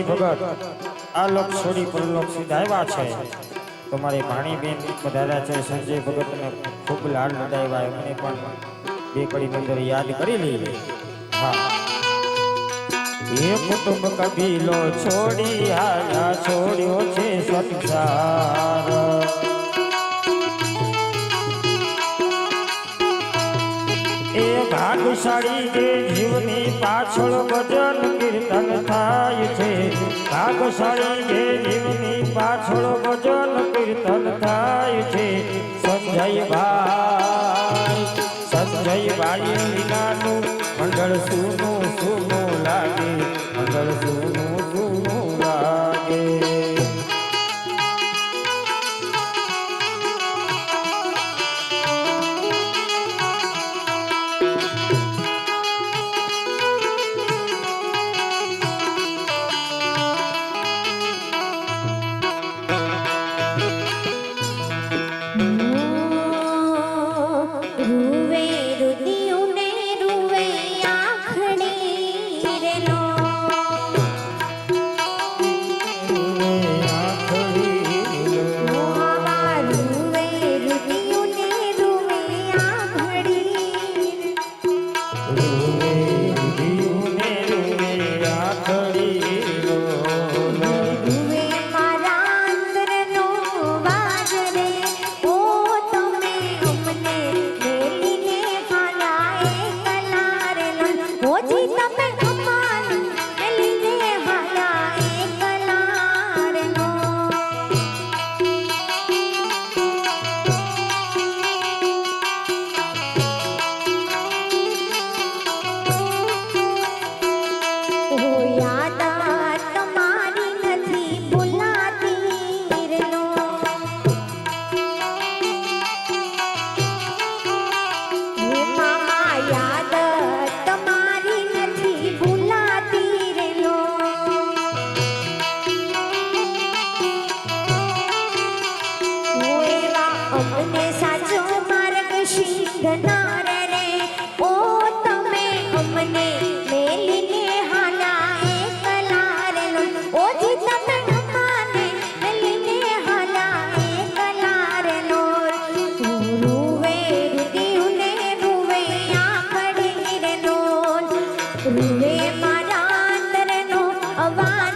ભગત આ લોક છોડી પરલોક સીધાવ્યા છે તમારી ભાણીબેન પધાર્યા છે સંજય ભગતને ખૂબ લાડ લડાવ્યા એમને પણ બે કડી મંદિર યાદ કરી લઈએ હા એ કુટુંબ કબીલો છોડી હાલા છોડ્યો છે સંસાર એ ભાગશાળી જે જીવની પાછળ ભજન કીર્તન થાય છે ભાગશાળી જે જીવની પાછળ ભજન કીર્તન થાય છે સંજયભાઈ વિનાનું મંડળ સૂનું સૂનું લાગે મંડળ સૂનું સૂનું લાગે રૂવે મારા અંદરનો અવાજ